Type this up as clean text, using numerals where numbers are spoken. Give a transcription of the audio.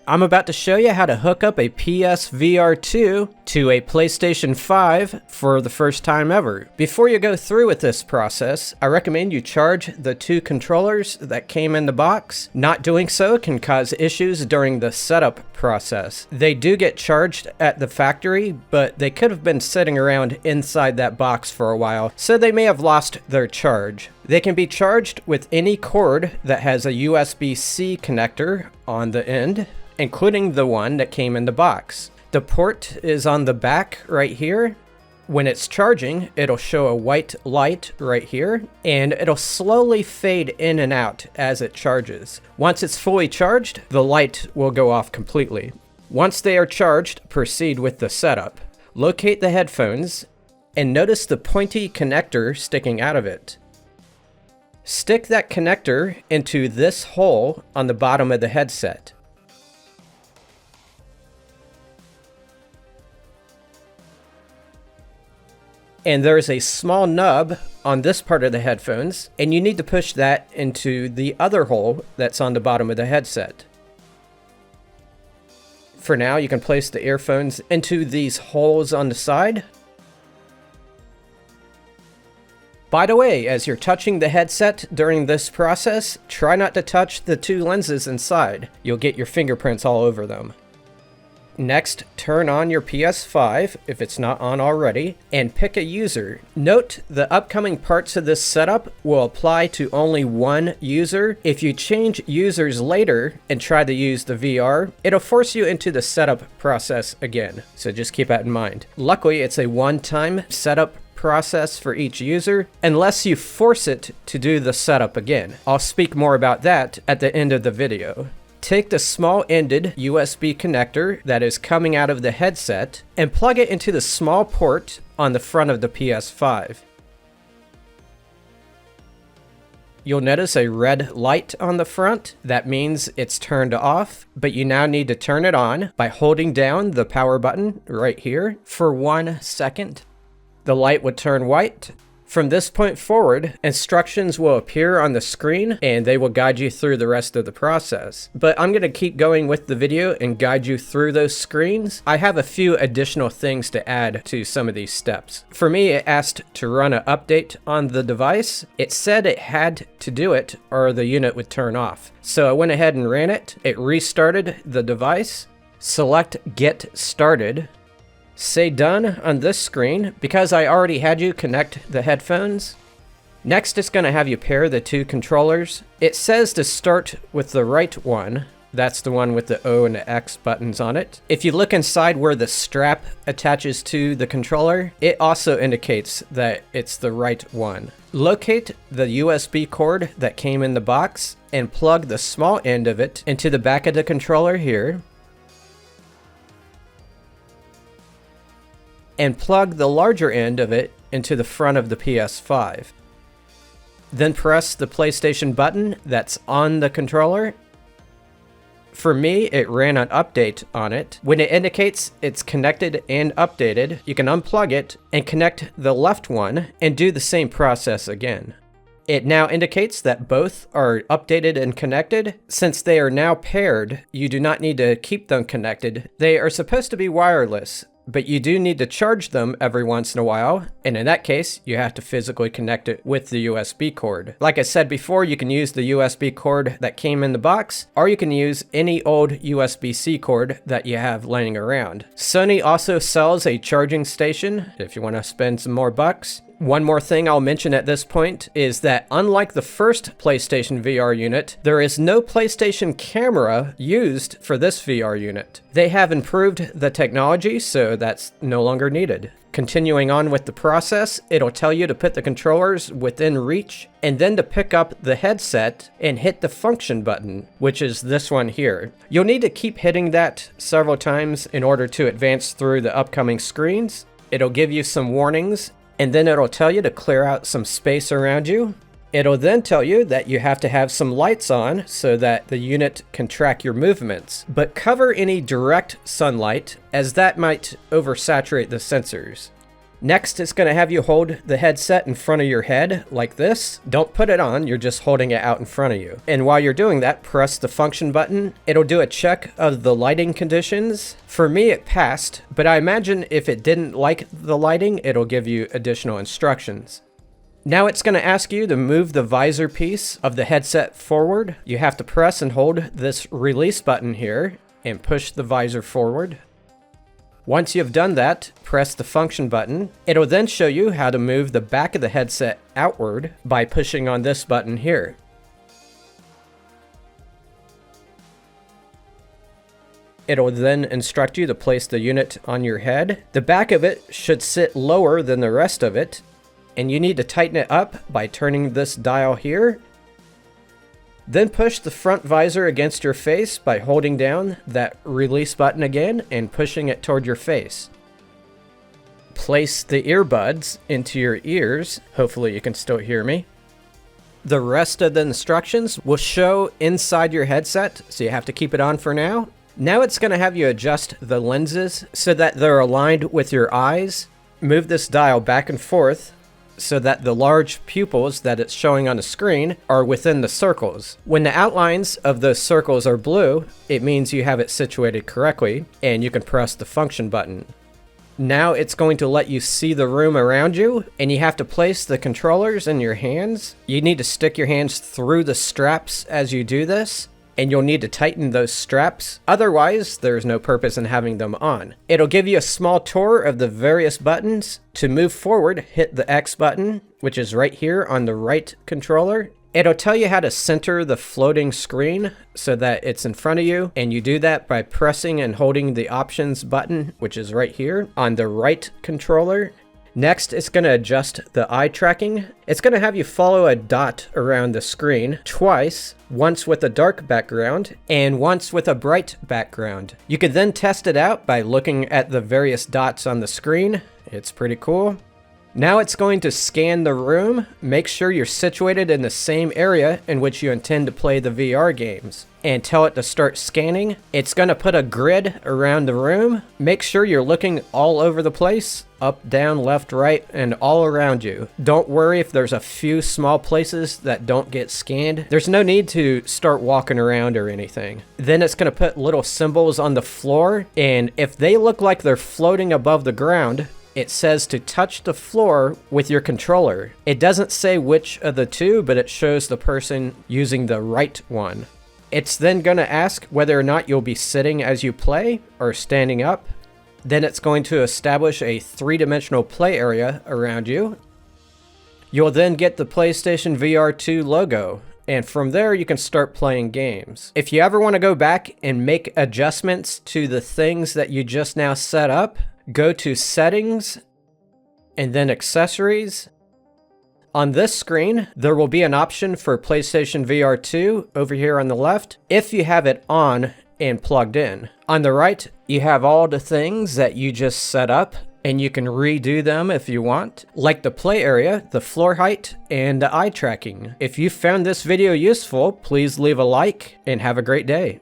I'm about to show you how to hook up a PSVR2 to a PlayStation 5 for the first time ever. Before you go through with this process, I recommend you charge the two controllers that came in the box. Not doing so can cause issues during the setup process. They do get charged at the factory, but they could have been sitting around inside that box for a while, so they may have lost their charge. They can be charged with any cord that has a USB-C connector on the end, including the one that came in the box. The port is on the back right here. When it's charging, it'll show a white light right here, and it'll slowly fade in and out as it charges. Once it's fully charged, the light will go off completely. Once they are charged, proceed with the setup. Locate the headphones, and notice the pointy connector sticking out of it. Stick that connector into this hole on the bottom of the headset. And there's a small nub on this part of the headphones, and you need to push that into the other hole that's on the bottom of the headset. For now, you can place the earphones into these holes on the side. By the way, as you're touching the headset during this process, try not to touch the two lenses inside. You'll get your fingerprints all over them. Next, turn on your PS5 if it's not on already, and pick a user. Note the upcoming parts of this setup will apply to only one user. If you change users later and try to use the VR, it'll force you into the setup process again. So just keep that in mind. Luckily, it's a one-time setup process for each user, unless you force it to do the setup again. I'll speak more about that at the end of the video. Take the small-ended USB connector that is coming out of the headset and plug it into the small port on the front of the PS5. You'll notice a red light on the front. That means it's turned off, but you now need to turn it on by holding down the power button right here for 1 second. The light would turn white. From this point forward, instructions will appear on the screen and they will guide you through the rest of the process. But I'm going to keep going with the video and guide you through those screens. I have a few additional things to add to some of these steps. For me, it asked to run an update on the device. It said it had to do it or the unit would turn off. So I went ahead and ran it. It restarted the device. Select Get Started. Say done on this screen because I already had you connect the headphones. Next, it's going to have you pair the two controllers. It says to start with the right one. That's the one with the O and the X buttons on it. If you look inside where the strap attaches to the controller, it also indicates that it's the right one. Locate the USB cord that came in the box and plug the small end of it into the back of the controller here. And plug the larger end of it into the front of the PS5. Then press the PlayStation button that's on the controller. For me, it ran an update on it. When it indicates it's connected and updated, you can unplug it and connect the left one and do the same process again. It now indicates that both are updated and connected. Since they are now paired, you do not need to keep them connected. They are supposed to be wireless, but you do need to charge them every once in a while, and in that case, you have to physically connect it with the USB cord. Like I said before, you can use the USB cord that came in the box, or you can use any old USB-C cord that you have laying around. Sony also sells a charging station if you want to spend some more bucks. One more thing I'll mention at this point is that unlike the first PlayStation VR unit, there is no PlayStation camera used for this VR unit. They have improved the technology, so that's no longer needed. Continuing on with the process, it'll tell you to put the controllers within reach and then to pick up the headset and hit the function button, which is this one here. You'll need to keep hitting that several times in order to advance through the upcoming screens. It'll give you some warnings, and then it'll tell you to clear out some space around you. It'll then tell you that you have to have some lights on so that the unit can track your movements, but cover any direct sunlight as that might oversaturate the sensors. Next, it's going to have you hold the headset in front of your head like this. Don't put it on, you're just holding it out in front of you. And while you're doing that, press the function button. It'll do a check of the lighting conditions. For me, it passed, but I imagine if it didn't like the lighting, it'll give you additional instructions. Now it's going to ask you to move the visor piece of the headset forward. You have to press and hold this release button here and push the visor forward. Once you've done that, press the function button. It'll then show you how to move the back of the headset outward by pushing on this button here. It'll then instruct you to place the unit on your head. The back of it should sit lower than the rest of it, and you need to tighten it up by turning this dial here. Then push the front visor against your face by holding down that release button again and pushing it toward your face. Place the earbuds into your ears. Hopefully you can still hear me. The rest of the instructions will show inside your headset, so you have to keep it on for now. Now it's going to have you adjust the lenses so that they're aligned with your eyes. Move this dial back and forth so that the large pupils that it's showing on the screen are within the circles. When the outlines of those circles are blue, it means you have it situated correctly, and you can press the function button. Now it's going to let you see the room around you, and you have to place the controllers in your hands. You need to stick your hands through the straps as you do this, and you'll need to tighten those straps. Otherwise, there's no purpose in having them on. It'll give you a small tour of the various buttons. To move forward, hit the X button, which is right here on the right controller. It'll tell you how to center the floating screen so that it's in front of you, and you do that by pressing and holding the options button, which is right here on the right controller. Next, it's going to adjust the eye tracking. It's going to have you follow a dot around the screen twice, once with a dark background and once with a bright background. You could then test it out by looking at the various dots on the screen. It's pretty cool. Now it's going to scan the room. Make sure you're situated in the same area in which you intend to play the VR games, and tell it to start scanning. It's going to put a grid around the room. Make sure you're looking all over the place, up, down, left, right, and all around you. Don't worry if there's a few small places that don't get scanned. There's no need to start walking around or anything. Then it's going to put little symbols on the floor, and if they look like they're floating above the ground, it says to touch the floor with your controller. It doesn't say which of the two, but it shows the person using the right one. It's then going to ask whether or not you'll be sitting as you play or standing up. Then it's going to establish a three-dimensional play area around you. You'll then get the PlayStation VR2 logo, and from there you can start playing games. If you ever want to go back and make adjustments to the things that you just now set up, go to Settings, and then Accessories. On this screen, there will be an option for PlayStation VR2 over here on the left, if you have it on and plugged in. On the right, you have all the things that you just set up, and you can redo them if you want, like the play area, the floor height, and the eye tracking. If you found this video useful, please leave a like, and have a great day.